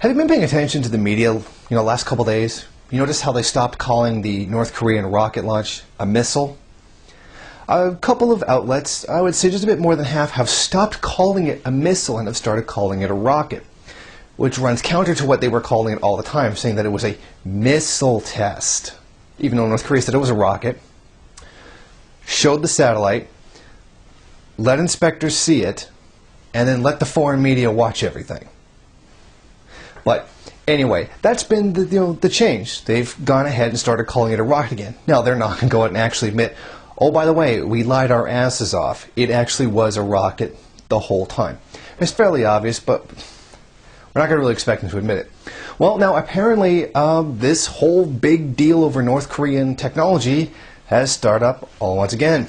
Have you been paying attention to the media, last couple days? You notice how they stopped calling the North Korean rocket launch a missile? A couple of outlets, I would say just a bit more than half, have stopped calling it a missile and have started calling it a rocket, which runs counter to what they were calling it all the time, saying that it was a missile test. Even though North Korea said it was a rocket, showed the satellite, let inspectors see it, and then let the foreign media watch everything. But anyway, that's been the change. They've gone ahead and started calling it a rocket again. Now, they're not going to go out and actually admit, oh, by the way, we lied our asses off. It actually was a rocket the whole time. It's fairly obvious, but we're not going to really expect them to admit it. Well, now, apparently, this whole big deal over North Korean technology has started up all once again.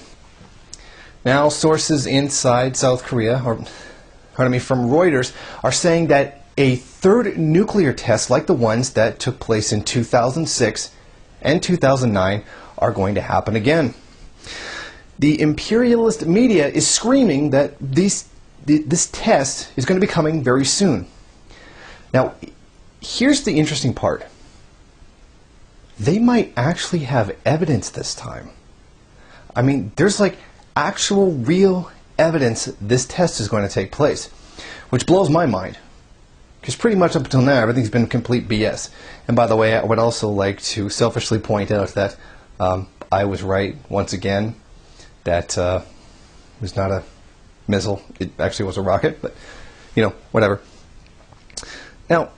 Now, sources inside South Korea, from Reuters, are saying that a third nuclear test like the ones that took place in 2006 and 2009 are going to happen again. The imperialist media is screaming that this test is going to be coming very soon. Now, here's the interesting part. They might actually have evidence this time. I mean, there's like actual real evidence this test is going to take place, which blows my mind. Because pretty much up until now, everything's been complete BS. And by the way, I would also like to selfishly point out that I was right once again, that it was not a missile. It actually was a rocket, but, whatever. Now,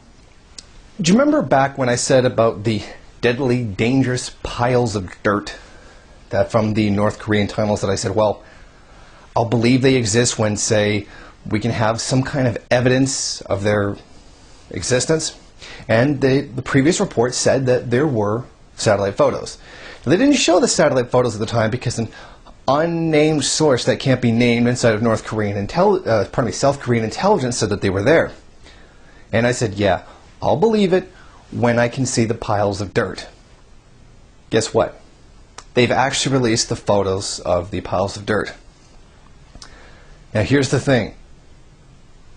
do you remember back when I said about the deadly, dangerous piles of dirt that from the North Korean tunnels that I said, well, I'll believe they exist when, say, we can have some kind of evidence of their existence? And the previous report said that there were satellite photos. Now, they didn't show the satellite photos at the time because an unnamed source that can't be named inside of South Korean intelligence said that they were there. And I said, yeah, I'll believe it when I can see the piles of dirt. Guess what? They've actually released the photos of the piles of dirt. Now here's the thing.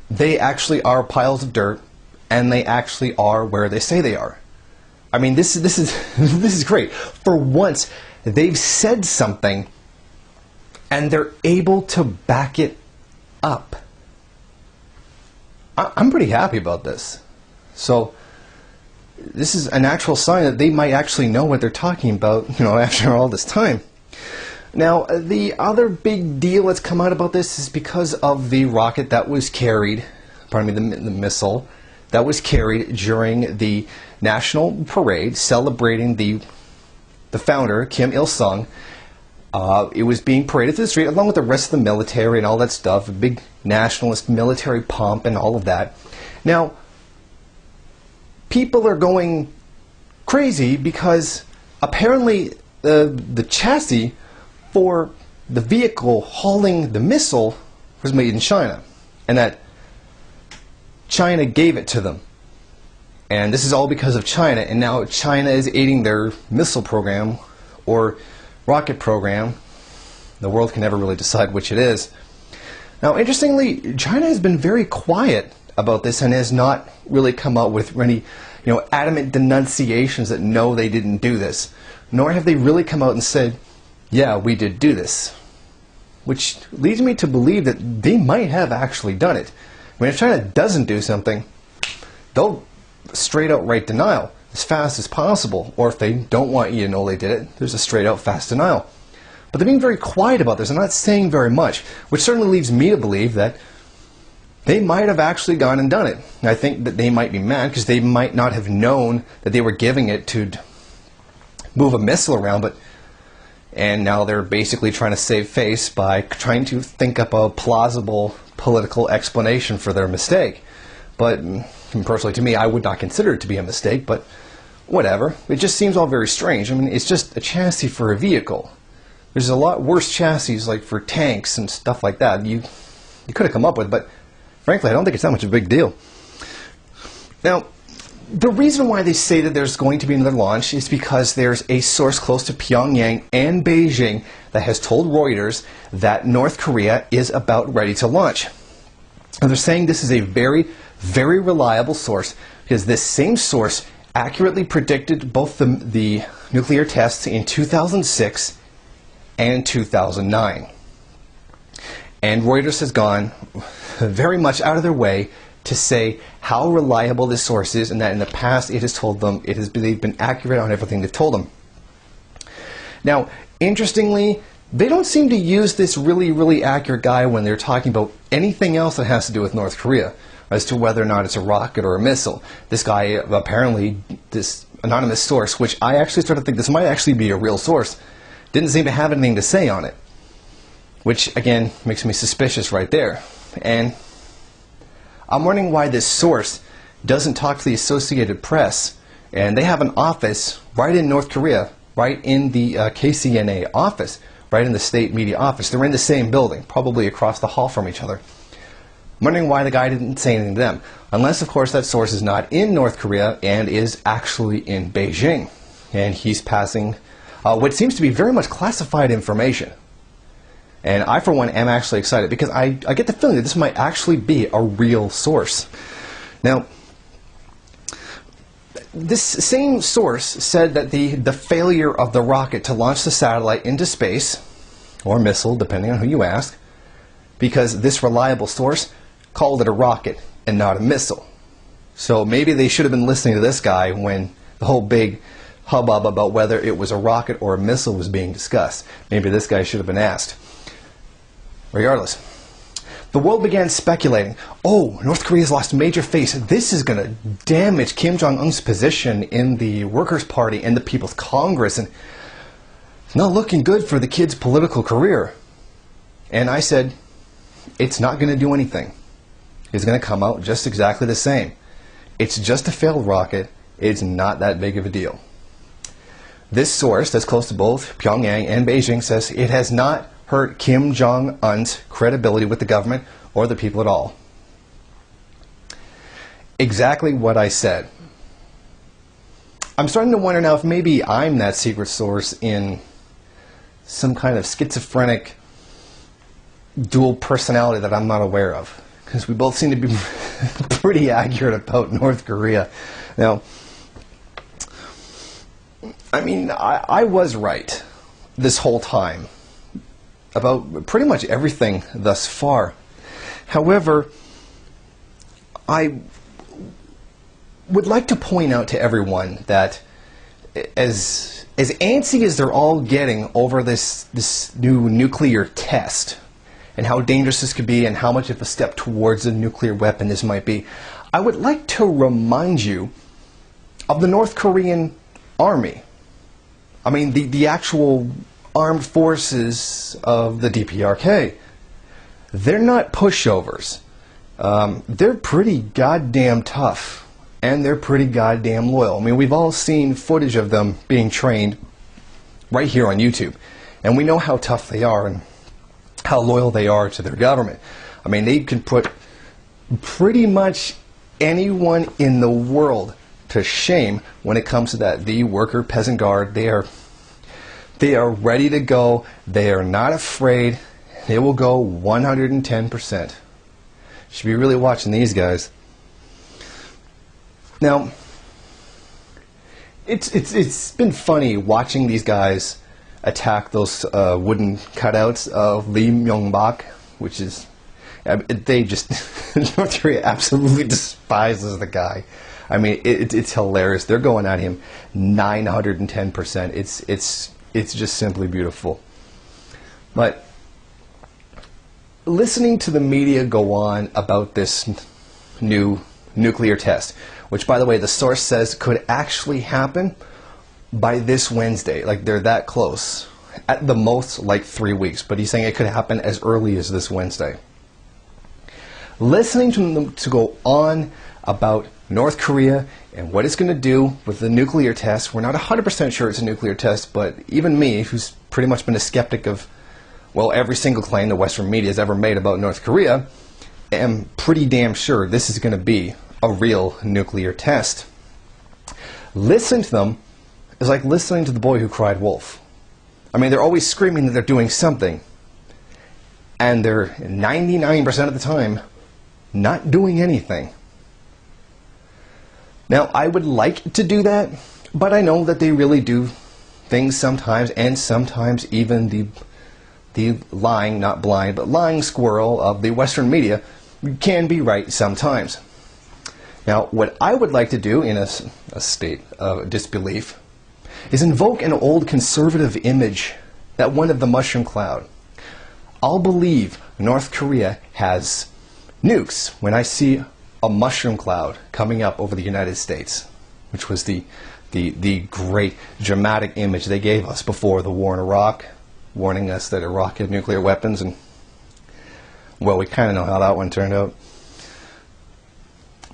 They actually are piles of dirt, and they actually are where they say they are. I mean, this is this is great. For once, they've said something, and they're able to back it up. I'm pretty happy about this. So, this is an actual sign that they might actually know what they're talking about, after all this time. Now, the other big deal that's come out about this is because of the rocket that was carried, the missile, that was carried during the national parade celebrating the founder, Kim Il-sung. It was being paraded through the street along with the rest of the military and all that stuff, a big nationalist military pomp and all of that. Now, people are going crazy because apparently the chassis for the vehicle hauling the missile was made in China, and that China gave it to them. And this is all because of China, and now China is aiding their missile program or rocket program. The world can never really decide which it is. Now, interestingly, China has been very quiet about this and has not really come out with any, adamant denunciations that no, they didn't do this. Nor have they really come out and said, yeah, we did do this. Which leads me to believe that they might have actually done it. I mean, if China doesn't do something, they'll straight out right denial as fast as possible. Or if they don't want you to know they did it, there's a straight out fast denial. But they're being very quiet about this. They're not saying very much, which certainly leads me to believe that they might have actually gone and done it. And I think that they might be mad because they might not have known that they were giving it to move a missile around, and now they're basically trying to save face by trying to think up a plausible political explanation for their mistake. But personally, to me, I would not consider it to be a mistake, but whatever. It just seems all very strange. I mean, it's just a chassis for a vehicle. There's a lot worse chassis, like for tanks and stuff like that, you could have come up with, but frankly, I don't think it's that much of a big deal. Now, the reason why they say that there's going to be another launch is because there's a source close to Pyongyang and Beijing that has told Reuters that North Korea is about ready to launch. And they're saying this is a very, very reliable source because this same source accurately predicted both the nuclear tests in 2006 and 2009. And Reuters has gone very much out of their way to say how reliable this source is, and that in the past it has told them they've been accurate on everything they've told them. Now, interestingly, they don't seem to use this really accurate guy when they're talking about anything else that has to do with North Korea, as to whether or not it's a rocket or a missile. This guy, apparently, this anonymous source, which I actually started to think this might actually be a real source, didn't seem to have anything to say on it. Which, again, makes me suspicious right there. And I'm wondering why this source doesn't talk to the Associated Press. And they have an office right in North Korea, right in the KCNA office, right in the state media office. They're in the same building, probably across the hall from each other. I'm wondering why the guy didn't say anything to them. Unless, of course, that source is not in North Korea and is actually in Beijing. And he's passing what seems to be very much classified information. And I, for one, am actually excited because I get the feeling that this might actually be a real source. Now, this same source said that the failure of the rocket to launch the satellite into space, or missile, depending on who you ask, because this reliable source called it a rocket and not a missile. So maybe they should have been listening to this guy when the whole big hubbub about whether it was a rocket or a missile was being discussed. Maybe this guy should have been asked. Regardless, the world began speculating, oh, North Korea's lost a major face. This is going to damage Kim Jong-un's position in the Workers' Party and the People's Congress, and it's not looking good for the kid's political career. And I said, it's not going to do anything. It's going to come out just exactly the same. It's just a failed rocket. It's not that big of a deal. This source that's close to both Pyongyang and Beijing says it has not hurt Kim Jong-un's credibility with the government or the people at all. Exactly what I said. I'm starting to wonder now if maybe I'm that secret source in some kind of schizophrenic dual personality that I'm not aware of. Because we both seem to be pretty accurate about North Korea. Now, I mean, I was right this whole time about pretty much everything thus far. However, I would like to point out to everyone that as antsy as they're all getting over this new nuclear test and how dangerous this could be and how much of a step towards a nuclear weapon this might be, I would like to remind you of the North Korean army. I mean, the actual armed forces of the DPRK. They're not pushovers. They're pretty goddamn tough, and they're pretty goddamn loyal. I mean, we've all seen footage of them being trained right here on YouTube, and we know how tough they are and how loyal they are to their government. I mean, they can put pretty much anyone in the world to shame when it comes to that. The worker peasant guard, they are ready to go. They are not afraid. They will go 110%. Should be really watching these guys. Now, it's been funny watching these guys attack those wooden cutouts of Lee Myung-bak, which is, they just, North Korea absolutely despises the guy. I mean, it's hilarious. They're going at him 910%. It's just simply beautiful. But listening to the media go on about this new nuclear test, which, by the way, the source says could actually happen by this Wednesday. Like, they're that close. At the most, like 3 weeks. But he's saying it could happen as early as this Wednesday. Listening to them to go on about North Korea and what it's going to do with the nuclear test. We're not 100% sure it's a nuclear test, but even me, who's pretty much been a skeptic of, well, every single claim the Western media has ever made about North Korea, am pretty damn sure this is going to be a real nuclear test. Listening to them is like listening to the boy who cried wolf. I mean, they're always screaming that they're doing something, and they're 99% of the time not doing anything. Now, I would like to do that, but I know that they really do things sometimes, and sometimes even the lying, not blind, but lying squirrel of the Western media can be right sometimes. Now, what I would like to do in a state of disbelief is invoke an old conservative image, that one of the mushroom cloud. I'll believe North Korea has nukes when I see a mushroom cloud coming up over the United States, which was the great dramatic image they gave us before the war in Iraq, warning us that Iraq had nuclear weapons, and, well, we kind of know how that one turned out.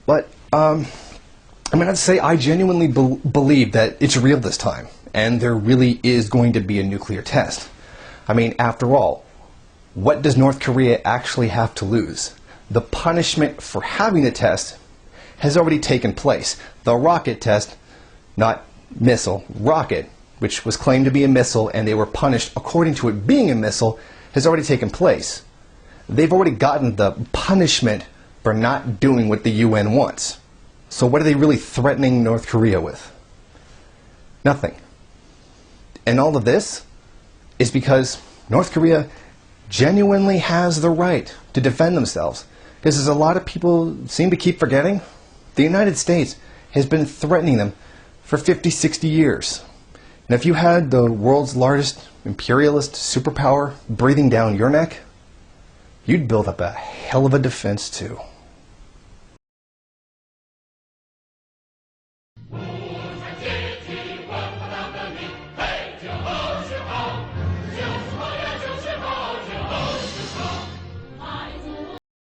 But, I'd say I genuinely believe that it's real this time, and there really is going to be a nuclear test. I mean, after all, what does North Korea actually have to lose? The punishment for having a test has already taken place. The rocket test, not missile, rocket, which was claimed to be a missile, and they were punished according to it being a missile, has already taken place. They've already gotten the punishment for not doing what the UN wants. So what are they really threatening North Korea with? Nothing. And all of this is because North Korea genuinely has the right to defend themselves. Because as a lot of people seem to keep forgetting, the United States has been threatening them for 50, 60 years. And if you had the world's largest imperialist superpower breathing down your neck, you'd build up a hell of a defense too.